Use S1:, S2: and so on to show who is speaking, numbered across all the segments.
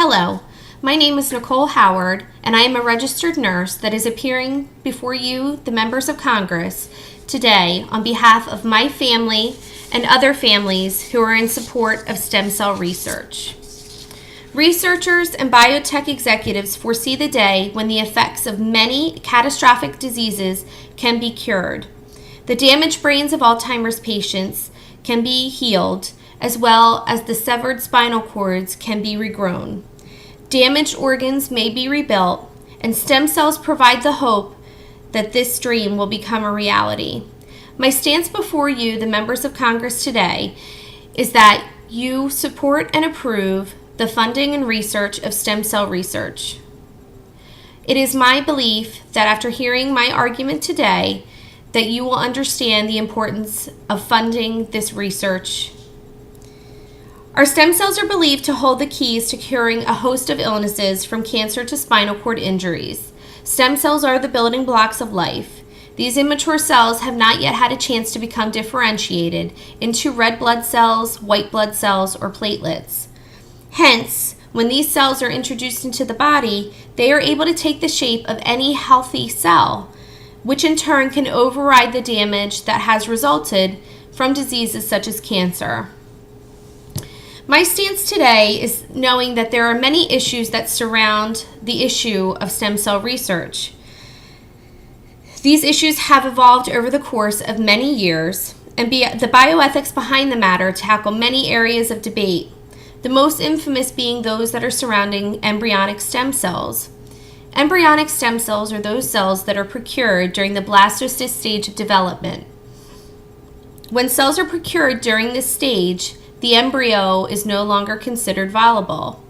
S1: Hello, my name is Nicole Howard, and I am a registered nurse that is appearing before you, the members of Congress, today on behalf of my family and other families who are in support of stem cell research. Researchers and biotech executives foresee the day when the effects of many catastrophic diseases can be cured. The damaged brains of Alzheimer's patients can be healed, as well as the severed spinal cords can be regrown. Damaged organs may be rebuilt, and stem cells provide the hope that this dream will become a reality. My stance before you, the members of Congress today, is that you support and approve the funding and research of stem cell research. It is my belief that after hearing my argument today, that you will understand the importance of funding this research. Our stem cells are believed to hold the keys to curing a host of illnesses from cancer to spinal cord injuries. Stem cells are the building blocks of life. These immature cells have not yet had a chance to become differentiated into red blood cells, white blood cells, or platelets. Hence, when these cells are introduced into the body, they are able to take the shape of any healthy cell, which in turn can override the damage that has resulted from diseases such as cancer. My stance today is knowing that there are many issues that surround the issue of stem cell research. These issues have evolved over the course of many years, and the bioethics behind the matter tackle many areas of debate, the most infamous being those that are surrounding embryonic stem cells. Embryonic stem cells are those cells that are procured during the blastocyst stage of development. When cells are procured during this stage, the embryo is no longer considered viable.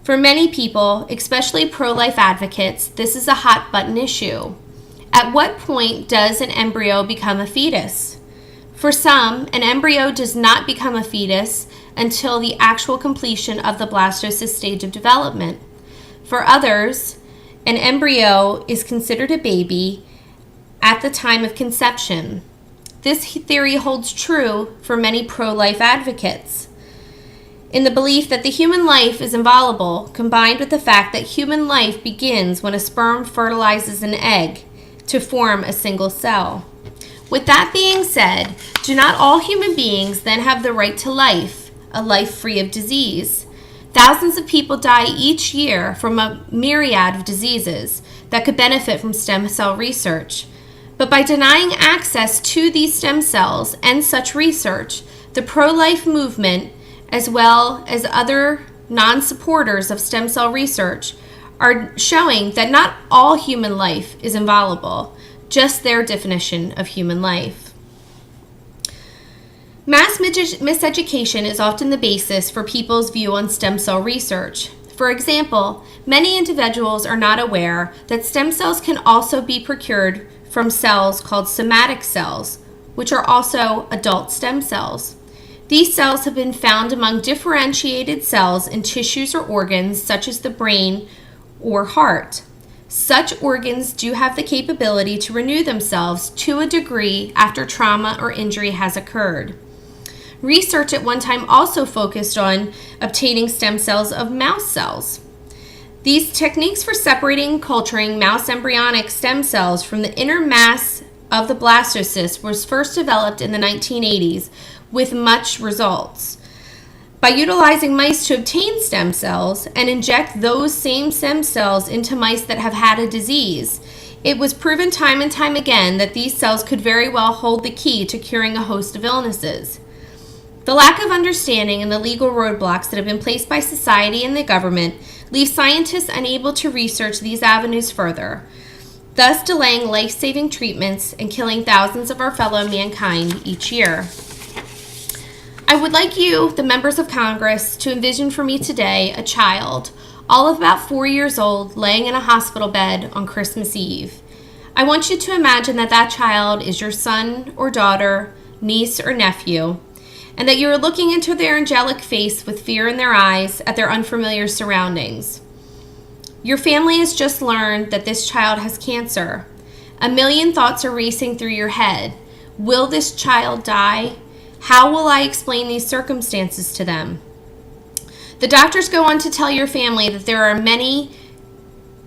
S1: For many people, especially pro-life advocates, this is a hot-button issue. At what point does an embryo become a fetus? For some, an embryo does not become a fetus until the actual completion of the blastocyst stage of development. For others, an embryo is considered a baby at the time of conception. This theory holds true for many pro-life advocates, in the belief that the human life is inviolable, combined with the fact that human life begins when a sperm fertilizes an egg to form a single cell. With that being said, do not all human beings then have the right to life, a life free of disease? Thousands of people die each year from a myriad of diseases that could benefit from stem cell research. But by denying access to these stem cells and such research, the pro-life movement, as well as other non-supporters of stem cell research, are showing that not all human life is inviolable, just their definition of human life. Mass miseducation is often the basis for people's view on stem cell research. For example, many individuals are not aware that stem cells can also be procured from cells called somatic cells, which are also adult stem cells. These cells have been found among differentiated cells in tissues or organs such as the brain or heart. Such organs do have the capability to renew themselves to a degree after trauma or injury has occurred. Research at one time also focused on obtaining stem cells of mouse cells. These techniques for separating and culturing mouse embryonic stem cells from the inner mass of the blastocyst was first developed in the 1980s with much results. By utilizing mice to obtain stem cells and inject those same stem cells into mice that have had a disease, it was proven time and time again that these cells could very well hold the key to curing a host of illnesses. The lack of understanding and the legal roadblocks that have been placed by society and the government leave scientists unable to research these avenues further, thus delaying life-saving treatments and killing thousands of our fellow mankind each year. I would like you, the members of Congress, to envision for me today a child, all of about 4 years old, laying in a hospital bed on Christmas Eve. I want you to imagine that that child is your son or daughter, niece or nephew, and that you are looking into their angelic face with fear in their eyes at their unfamiliar surroundings. Your family has just learned that this child has cancer. A million thoughts are racing through your head. Will this child die? How will I explain these circumstances to them? The doctors go on to tell your family that there are many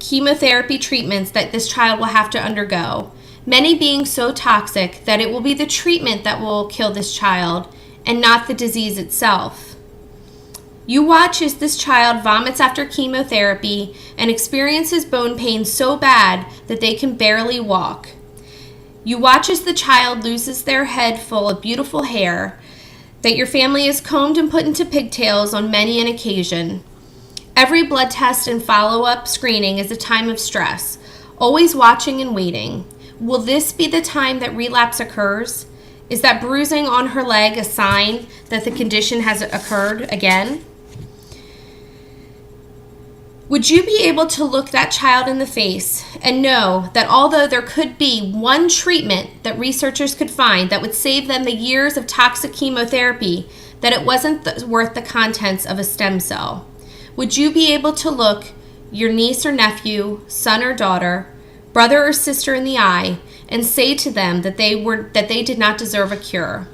S1: chemotherapy treatments that this child will have to undergo, many being so toxic that it will be the treatment that will kill this child and not the disease itself. You watch as this child vomits after chemotherapy and experiences bone pain so bad that they can barely walk. You watch as the child loses their head full of beautiful hair that your family has combed and put into pigtails on many an occasion. Every blood test and follow-up screening is a time of stress, always watching and waiting. Will this be the time that relapse occurs? Is that bruising on her leg a sign that the condition has occurred again? Would you be able to look that child in the face and know that although there could be one treatment that researchers could find that would save them the years of toxic chemotherapy, that it wasn't worth the contents of a stem cell? Would you be able to look your niece or nephew, son or daughter, brother or sister in the eye and say to them that they did not deserve a cure?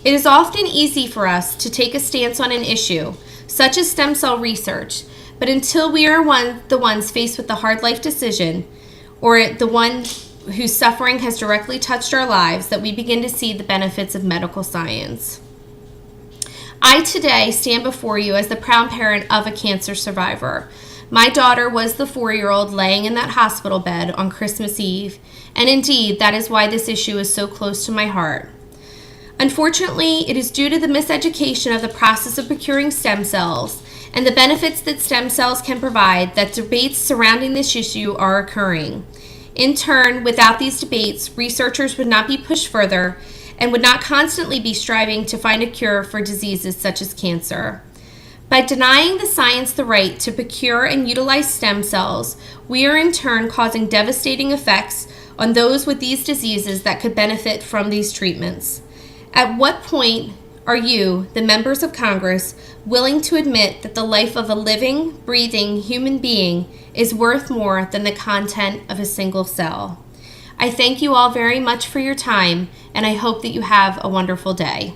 S1: It is often easy for us to take a stance on an issue, such as stem cell research, but until we are the ones faced with the hard life decision, or the one whose suffering has directly touched our lives, that we begin to see the benefits of medical science. I today stand before you as the proud parent of a cancer survivor. My daughter was the 4-year-old laying in that hospital bed on Christmas Eve, and indeed, that is why this issue is so close to my heart. Unfortunately, it is due to the miseducation of the process of procuring stem cells and the benefits that stem cells can provide that debates surrounding this issue are occurring. In turn, without these debates, researchers would not be pushed further and would not constantly be striving to find a cure for diseases such as cancer. By denying the science the right to procure and utilize stem cells, we are in turn causing devastating effects on those with these diseases that could benefit from these treatments. At what point are you, the members of Congress, willing to admit that the life of a living, breathing human being is worth more than the content of a single cell? I thank you all very much for your time, and I hope that you have a wonderful day.